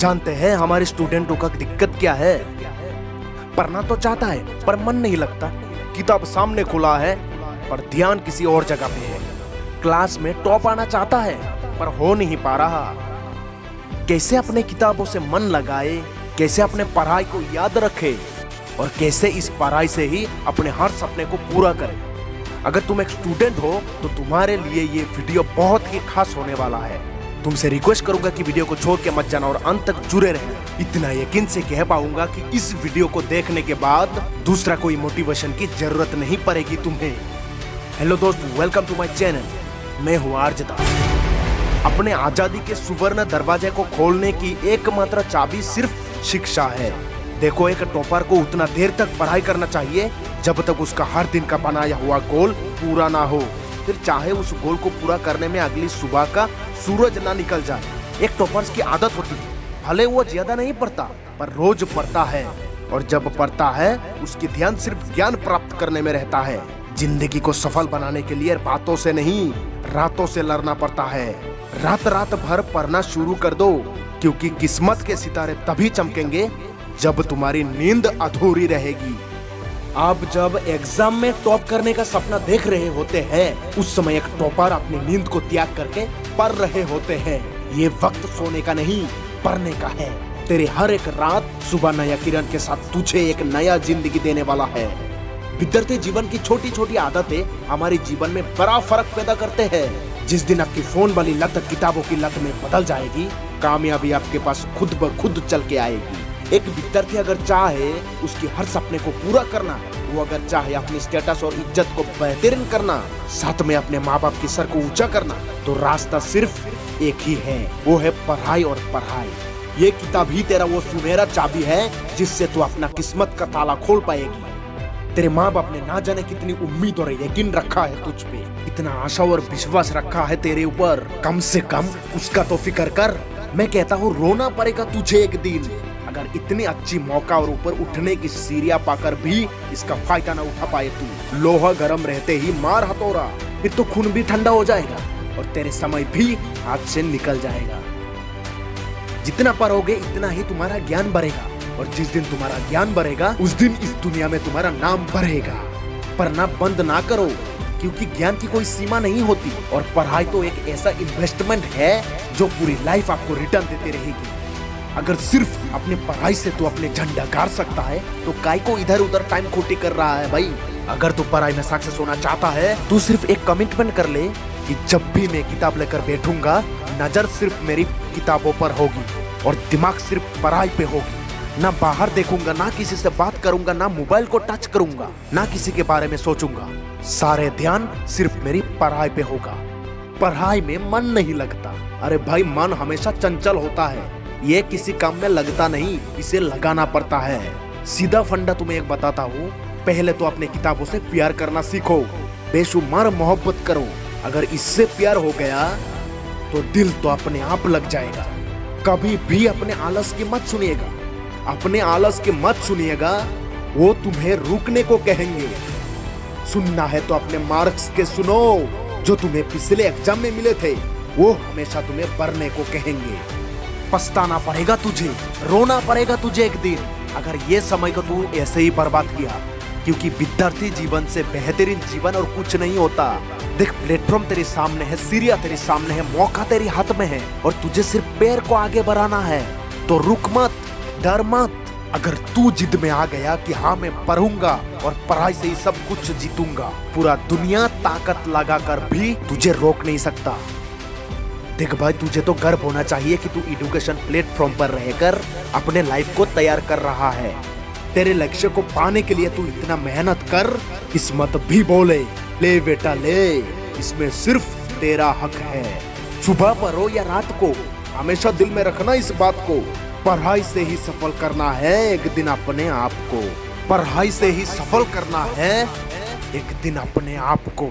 जानते हैं हमारे स्टूडेंटों का दिक्कत क्या है? पढ़ना तो चाहता है पर मन नहीं लगता। किताब सामने खुला है पर ध्यान किसी और जगह पे है। क्लास में टॉप आना चाहता है पर हो नहीं पा रहा। कैसे अपने किताबों से मन लगाए, कैसे अपने पढ़ाई को याद रखे और कैसे इस पढ़ाई से ही अपने हर सपने को पूरा करे। अगर तुम एक स्टूडेंट हो तो तुम्हारे लिए ये वीडियो बहुत ही खास होने वाला है। तुमसे रिक्वेस्ट करूंगा कि वीडियो को छोड़ के मत जाना और अंत तक जुड़े रहना। इतना यकीन से कह पाऊंगा कि इस वीडियो को देखने के बाद दूसरा कोई मोटिवेशन की जरूरत नहीं पड़ेगी तुम्हें। हेलो दोस्त, वेलकम टू माय चैनल। मैं हूँ आर्ज दास। अपने आजादी के सुवर्ण दरवाजे को खोलने की एकमात्र चाबी सिर्फ शिक्षा है। देखो, एक टॉपर को उतना देर तक पढ़ाई करना चाहिए जब तक उसका हर दिन का बनाया हुआ गोल पूरा ना हो। फिर चाहे उस गोल को पूरा करने में अगली सुबह का सूरज ना निकल जाए। एक टॉपर्स की आदत होती है, भले वो ज्यादा नहीं पढ़ता पर रोज पढ़ता है, और जब पढ़ता है उसकी ध्यान सिर्फ ज्ञान प्राप्त करने में रहता है। जिंदगी को सफल बनाने के लिए बातों से नहीं, रातों से लड़ना पड़ता है। रात रात भर पढ़ना शुरू कर दो, क्योंकि किस्मत के सितारे तभी चमकेंगे जब तुम्हारी नींद अधूरी रहेगी। आप जब एग्जाम में टॉप करने का सपना देख रहे होते हैं, उस समय एक टॉपर अपनी नींद को त्याग करके पढ़ रहे होते हैं। ये वक्त सोने का नहीं, पढ़ने का है। तेरे हर एक रात सुबह नया किरण के साथ तुझे एक नया जिंदगी देने वाला है। विद्यार्थी जीवन की छोटी छोटी आदतें हमारे जीवन में बड़ा फर्क पैदा करते हैं। जिस दिन आपकी फोन वाली लत किताबों की लत में बदल जाएगी, कामयाबी आपके पास खुद ब खुद चल के आएगी। एक विद्यार्थी अगर चाहे उसकी हर सपने को पूरा करना, वो अगर चाहे अपनी स्टेटस और इज्जत को बेहतरीन करना, साथ में अपने माँ बाप की सर को ऊंचा करना, तो रास्ता सिर्फ एक ही है, वो है पढ़ाई और पढ़ाई। ये किताब ही तेरा वो सुनहरा चाबी है जिससे तू अपना किस्मत का ताला खोल पाएगी। तेरे माँ बाप ने ना जाने कितनी उम्मीद और यकीन रखा है तुझ पे, इतना आशा और विश्वास रखा है तेरे ऊपर। कम से कम उसका तो फिक्र कर। मैं कहता हूँ रोना पड़ेगा तुझे एक दिन, अगर इतनी अच्छी मौका और ऊपर उठने की सीढ़ियां पाकर भी इसका फायदा ना उठा पाए तू। लोहा गर्म रहते ही मार हथौड़ा, फिर तो खून भी ठंडा हो जाएगा और तेरे समय भी हाथ से निकल जाएगा। जितना पढ़ोगे इतना ही तुम्हारा ज्ञान बढ़ेगा, और जिस दिन तुम्हारा ज्ञान बढ़ेगा उस दिन इस दुनिया में तुम्हारा नाम बढ़ेगा। पढ़ना बंद ना करो, क्योंकि ज्ञान की कोई सीमा नहीं होती, और पढ़ाई तो एक ऐसा इन्वेस्टमेंट है जो पूरी लाइफ आपको रिटर्न देती रहेगी। अगर सिर्फ अपने पढ़ाई से तू अपने झंडा गाड़ सकता है तो काय को इधर उधर टाइम खोटी कर रहा है भाई। अगर तू पढ़ाई में सक्सेस होना चाहता है, तू सिर्फ एक कमिटमेंट कर ले कि जब भी मैं किताब लेकर बैठूंगा, नजर सिर्फ मेरी किताबों पर होगी और दिमाग सिर्फ पढ़ाई पे होगी। ना बाहर देखूंगा, ना किसी से बात करूंगा, ना मोबाइल को टच करूंगा, ना किसी के बारे में सोचूंगा। सारे ध्यान सिर्फ मेरी पढ़ाई पे होगा। पढ़ाई में मन नहीं लगता। अरे भाई, मन हमेशा चंचल होता है, ये किसी काम में लगता नहीं, इसे लगाना पड़ता है। सीधा फंडा तुम्हें एक बताता हूँ, पहले तो अपने किताबों से प्यार करना सीखो, बेशुमार मोहब्बत करो। अगर इससे प्यार हो गया तो दिल तो अपने आप लग जाएगा। कभी भी अपने आलस की मत सुनिएगा, अपने आलस की मत सुनिएगा, वो तुम्हें रुकने को कहेंगे। सुनना है तो अपने मार्क्स के सुनो, जो तुम्हें पिछले एग्जाम में मिले थे, वो हमेशा तुम्हें पढ़ने को कहेंगे। पछताना पड़ेगा तुझे, रोना पड़ेगा तुझे एक दिन, अगर ये समय को तू ऐसे ही बर्बाद किया, क्योंकि विद्यार्थी जीवन से बेहतरीन जीवन और कुछ नहीं होता। देख, प्लेटफॉर्म तेरे सामने है, सीढ़ियां तेरे सामने है, मौका तेरे हाथ में है, और तुझे सिर्फ पैर को आगे बढ़ाना है। तो रुक मत, डर मत। अगर तू जिद में आ गया कि हाँ मैं पढ़ूंगा और पढ़ाई से ही सब कुछ जीतूंगा, पूरा दुनिया ताकत लगाकर भी तुझे रोक नहीं सकता। देख भाई, तुझे तो गर्व होना चाहिए कि तू एजुकेशन प्लेटफॉर्म पर रहकर अपने लाइफ को तैयार कर रहा है। तेरे लक्ष्य को पाने के लिए तू इतना मेहनत कर, किस्मत भी बोले ले बेटा ले, इसमें सिर्फ तेरा हक है। सुबह पढ़ो या रात को, हमेशा दिल में रखना इस बात को, पढ़ाई से ही सफल करना है एक दिन अपने आप को। पढ़ाई से ही सफल करना है एक दिन अपने आप को।